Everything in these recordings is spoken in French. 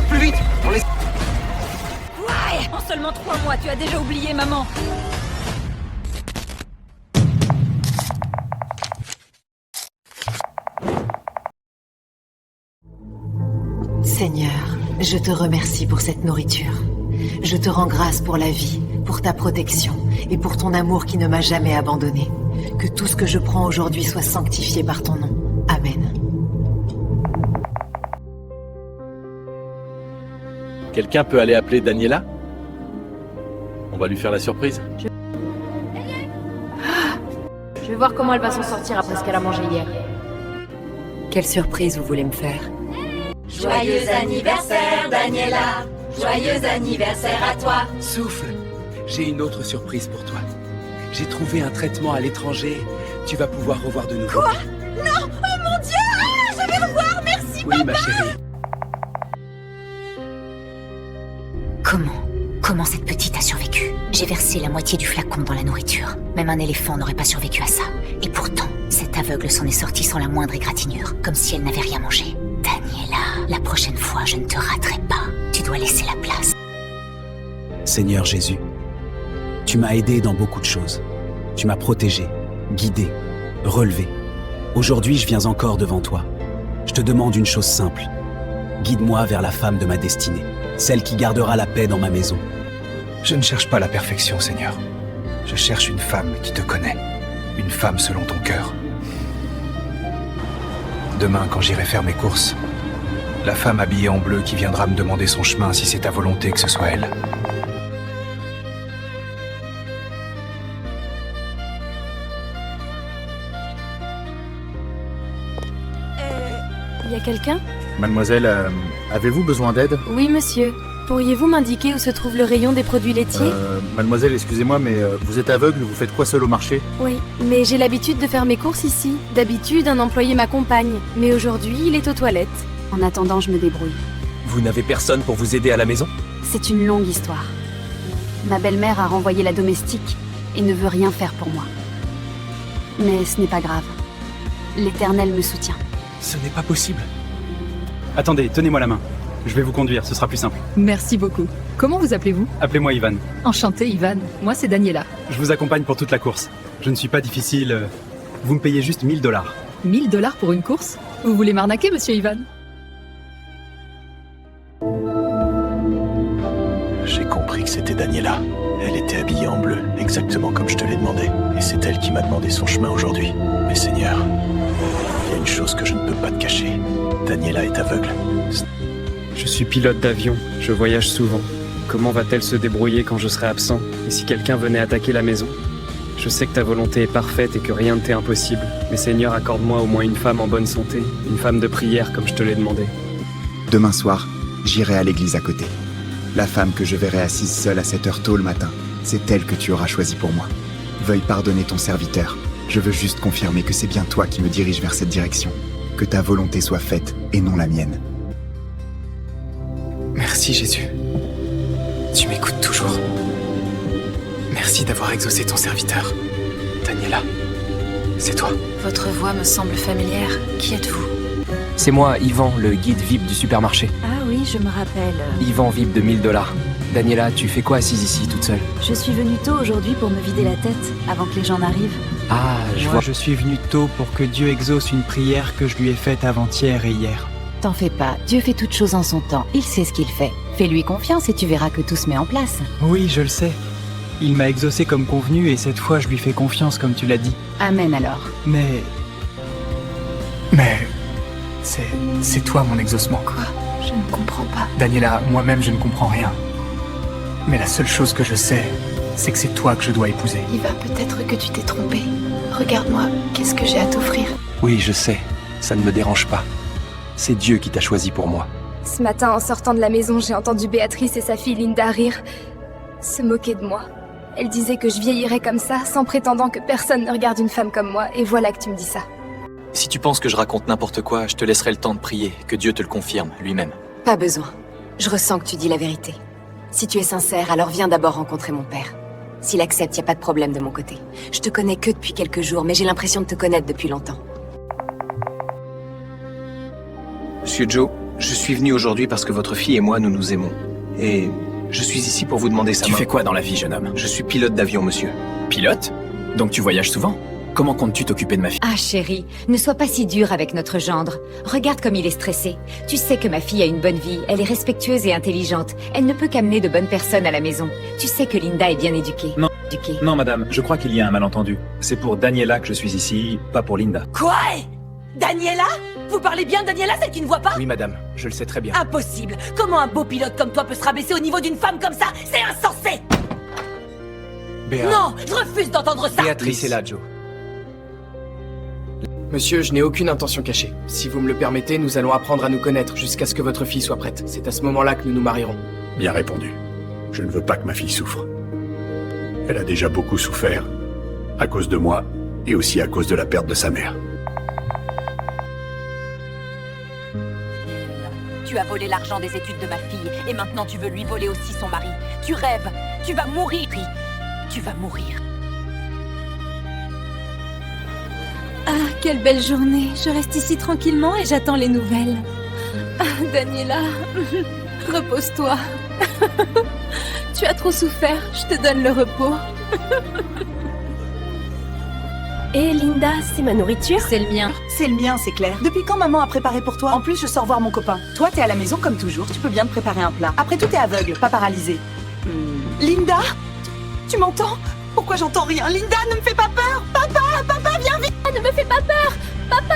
plus vite. On les... Ouais. En seulement 3 mois, tu as déjà oublié maman. Seigneur, je te remercie pour cette nourriture. Je te rends grâce pour la vie, pour ta protection et pour ton amour qui ne m'a jamais abandonné. Que tout ce que je prends aujourd'hui soit sanctifié par ton nom. Amen. Quelqu'un peut aller appeler Daniela? On va lui faire la surprise. Je vais voir comment elle va s'en sortir après ce qu'elle a mangé hier. Quelle surprise vous voulez me faire? Joyeux anniversaire, Daniela. Joyeux anniversaire à toi. Souffle. J'ai une autre surprise pour toi. J'ai trouvé un traitement à l'étranger. Tu vas pouvoir revoir de nouveau. Quoi? Non! Oh mon Dieu! Ah, je vais revoir, merci Oui, papa! ma chérie. Comment cette petite a survécu? J'ai versé la moitié du flacon dans la nourriture. Même un éléphant n'aurait pas survécu à ça. Et pourtant, cette aveugle s'en est sortie sans la moindre égratignure, comme si elle n'avait rien mangé. Daniela, la prochaine fois, je ne te raterai pas. Tu dois laisser la place. Seigneur Jésus, tu m'as aidé dans beaucoup de choses. Tu m'as protégé, guidé, relevé. Aujourd'hui, je viens encore devant toi. Je te demande une chose simple. Guide-moi vers la femme de ma destinée, celle qui gardera la paix dans ma maison. Je ne cherche pas la perfection, Seigneur. Je cherche une femme qui te connaît. Une femme selon ton cœur. Demain, quand j'irai faire mes courses, la femme habillée en bleu qui viendra me demander son chemin si c'est ta volonté que ce soit elle. Y a quelqu'un? Mademoiselle, avez-vous besoin d'aide? Oui, monsieur. Pourriez-vous m'indiquer où se trouve le rayon des produits laitiers? Mademoiselle, excusez-moi, mais vous êtes aveugle, vous faites quoi seul au marché? Oui, mais j'ai l'habitude de faire mes courses ici. D'habitude, un employé m'accompagne, mais aujourd'hui, il est aux toilettes. En attendant, je me débrouille. Vous n'avez personne pour vous aider à la maison? C'est une longue histoire. Ma belle-mère a renvoyé la domestique et ne veut rien faire pour moi. Mais ce n'est pas grave. L'Éternel me soutient. Ce n'est pas possible. Attendez, tenez-moi la main. Je vais vous conduire, ce sera plus simple. Merci beaucoup. Comment vous appelez-vous? Appelez-moi Ivan. Enchanté, Ivan. Moi, c'est Daniela. Je vous accompagne pour toute la course. Je ne suis pas difficile. Vous me payez juste 1000 $. 1000 $ pour une course? Vous voulez m'arnaquer, monsieur Ivan? J'ai compris que c'était Daniela. Elle était habillée en bleu, exactement comme je te l'ai demandé. Et c'est elle qui m'a demandé son chemin aujourd'hui. Mais Seigneur, il y a une chose que je ne peux pas te cacher. Daniela est aveugle. Je suis pilote d'avion, je voyage souvent. Comment va-t-elle se débrouiller quand je serai absent? Et si quelqu'un venait attaquer la maison? Je sais que ta volonté est parfaite et que rien ne t'est impossible. Mais Seigneur, accorde-moi au moins une femme en bonne santé, une femme de prière comme je te l'ai demandé. Demain soir, j'irai à l'église à côté. La femme que je verrai assise seule à cette heure tôt le matin, c'est elle que tu auras choisie pour moi. Veuille pardonner ton serviteur. Je veux juste confirmer que c'est bien toi qui me dirige vers cette direction. Que ta volonté soit faite et non la mienne. Merci Jésus. Tu m'écoutes toujours. Merci d'avoir exaucé ton serviteur. Daniela, c'est toi. Votre voix me semble familière. Qui êtes-vous? C'est moi, Yvan, le guide VIP du supermarché. Ah oui, je me rappelle. Yvan VIP de 1000 $. Daniela, tu fais quoi assise ici, toute seule? Je suis venue tôt aujourd'hui pour me vider la tête, avant que les gens n'arrivent. Ah, je Moi, vois. je suis venu tôt pour que Dieu exauce une prière que je lui ai faite avant-hier et hier. T'en fais pas, Dieu fait toutes choses en son temps. Il sait ce qu'il fait. Fais-lui confiance et tu verras que tout se met en place. Oui, je le sais. Il m'a exaucé comme convenu et cette fois je lui fais confiance comme tu l'as dit. Amen alors. Mais c'est toi mon exaucement. Quoi? Je ne comprends pas. Daniela, moi-même je ne comprends rien. Mais la seule chose que je sais, c'est que c'est toi que je dois épouser. Il va peut-être que tu t'es trompé. Regarde-moi, qu'est-ce que j'ai à t'offrir? Oui, je sais. Ça ne me dérange pas. C'est Dieu qui t'a choisi pour moi. Ce matin, en sortant de la maison, j'ai entendu Béatrice et sa fille Linda rire, se moquer de moi. Elle disait que je vieillirais comme ça, sans prétendant que personne ne regarde une femme comme moi, et voilà que tu me dis ça. Si tu penses que je raconte n'importe quoi, je te laisserai le temps de prier, que Dieu te le confirme lui-même. Pas besoin. Je ressens que tu dis la vérité. Si tu es sincère, alors viens d'abord rencontrer mon père. S'il accepte, y a pas de problème de mon côté. Je te connais que depuis quelques jours, mais j'ai l'impression de te connaître depuis longtemps. Monsieur Joe, Je suis venu aujourd'hui parce que votre fille et moi, nous nous aimons. Et je suis ici pour vous demander sa main. Tu fais quoi dans la vie, jeune homme? Je suis pilote d'avion, monsieur. Pilote? Donc tu voyages souvent? Comment comptes-tu t'occuper de ma fille? Ah chérie, ne sois pas si dur avec notre gendre. Regarde comme il est stressé. Tu sais que ma fille a une bonne vie, elle est respectueuse et intelligente. Elle ne peut qu'amener de bonnes personnes à la maison. Tu sais que Linda est bien éduquée. Non, madame, je crois qu'il y a un malentendu. C'est pour Daniela que je suis ici, pas pour Linda. Quoi? Daniela? Vous parlez bien de Daniela, celle qui ne voit pas? Oui, madame, je le sais très bien. Impossible! Comment un beau pilote comme toi peut se rabaisser au niveau d'une femme comme ça? C'est insensé! Non, je refuse d'entendre ça! Béatrice est là, Joe. Monsieur, je n'ai aucune intention cachée. Si vous me le permettez, nous allons apprendre à nous connaître jusqu'à ce que votre fille soit prête. C'est à ce moment-là que nous nous marierons. Bien répondu. Je ne veux pas que ma fille souffre. Elle a déjà beaucoup souffert, à cause de moi, et aussi à cause de la perte de sa mère. Tu as volé l'argent des études de ma fille, et maintenant tu veux lui voler aussi son mari. Tu rêves! Tu vas mourir! Tu vas mourir. Ah, quelle belle journée. Je reste ici tranquillement et j'attends les nouvelles. Ah, Daniela, repose-toi. Tu as trop souffert, je te donne le repos. Et Linda, c'est ma nourriture? C'est le mien. C'est le mien, c'est clair. Depuis quand maman a préparé pour toi? En plus, je sors voir mon copain. Toi, t'es à la maison comme toujours, tu peux bien te préparer un plat. Après tout, t'es aveugle, pas paralysé. Linda? Tu m'entends? Pourquoi j'entends rien? Linda, ne me fais pas peur! Papa, viens vite! Ne me fais pas peur! Papa!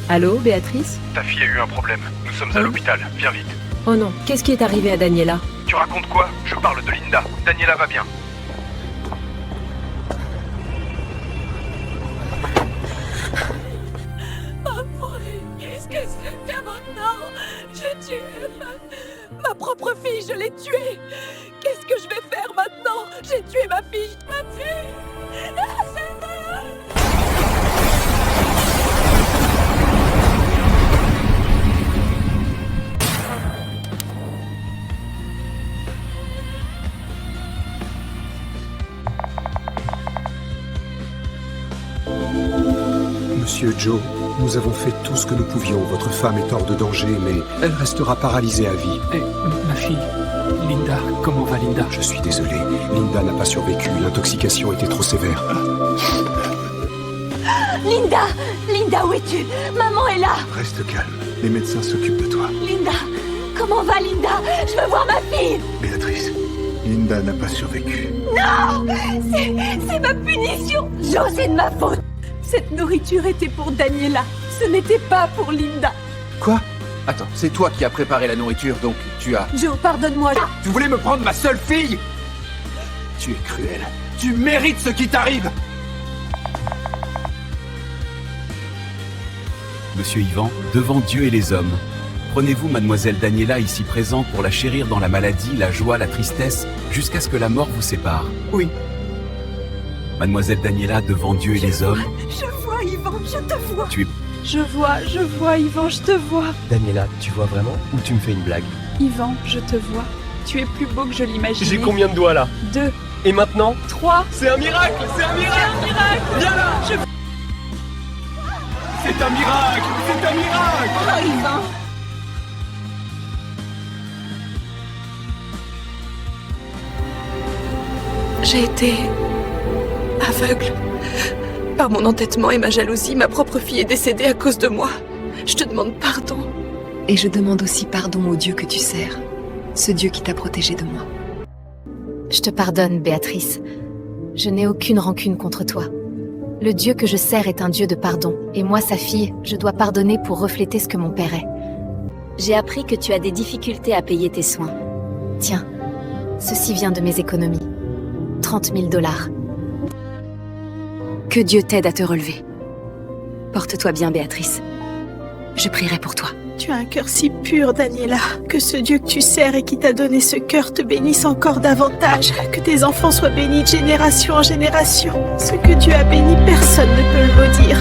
Allô, Béatrice? Ta fille a eu un problème. Nous sommes à l'hôpital. Viens vite. Oh non, qu'est-ce qui est arrivé à Daniela? Tu racontes quoi? Je parle de Linda. Daniela va bien. Qu'est-ce que c'est que maintenant? J'ai tué ma propre fille, je l'ai tuée. Qu'est-ce que je vais faire maintenant? J'ai tué ma fille. Monsieur Joe, nous avons fait tout ce que nous pouvions. Votre femme est hors de danger, mais elle restera paralysée à vie. Ma fille, Linda, comment va Linda? Je suis désolé, Linda n'a pas survécu. L'intoxication était trop sévère. Linda, où es-tu? Maman est là. Reste calme, les médecins s'occupent de toi. Linda, comment va Linda? Je veux voir ma fille. Béatrice, Linda n'a pas survécu. Non! C'est ma punition! Joe, c'est de ma faute! Cette nourriture était pour Daniela, ce n'était pas pour Linda. Quoi? Attends, c'est toi qui as préparé la nourriture, donc tu as... Joe, pardonne-moi. Tu voulais me prendre ma seule fille? Tu es cruel. Tu mérites ce qui t'arrive! Monsieur Ivan, devant Dieu et les hommes, prenez-vous mademoiselle Daniela ici présente pour la chérir dans la maladie, la joie, la tristesse, jusqu'à ce que la mort vous sépare? Oui. Mademoiselle Daniela, devant Dieu et les hommes... Je vois, Ivan, je te vois. Tu es... Je vois, Ivan, je te vois. Daniela, tu vois vraiment ou tu me fais une blague? Ivan, je te vois. Tu es plus beau que je l'imaginais. J'ai combien de doigts là? 2. Et maintenant? 3. C'est un miracle! C'est un miracle! C'est un miracle! Viens là! C'est un miracle! C'est un miracle! Oh, Ivan! J'ai été aveugle. Par mon entêtement et ma jalousie, ma propre fille est décédée à cause de moi. Je te demande pardon. Et je demande aussi pardon au Dieu que tu sers, ce Dieu qui t'a protégé de moi. Je te pardonne, Béatrice. Je n'ai aucune rancune contre toi. Le Dieu que je sers est un Dieu de pardon, et moi, sa fille, je dois pardonner pour refléter ce que mon père est. J'ai appris que tu as des difficultés à payer tes soins. Tiens, ceci vient de mes économies. 30 000 $. Que Dieu t'aide à te relever. Porte-toi bien, Béatrice. Je prierai pour toi. Tu as un cœur si pur, Daniela. Que ce Dieu que tu sers et qui t'a donné ce cœur te bénisse encore davantage. Que tes enfants soient bénis de génération en génération. Ce que Dieu a béni, personne ne peut le maudire.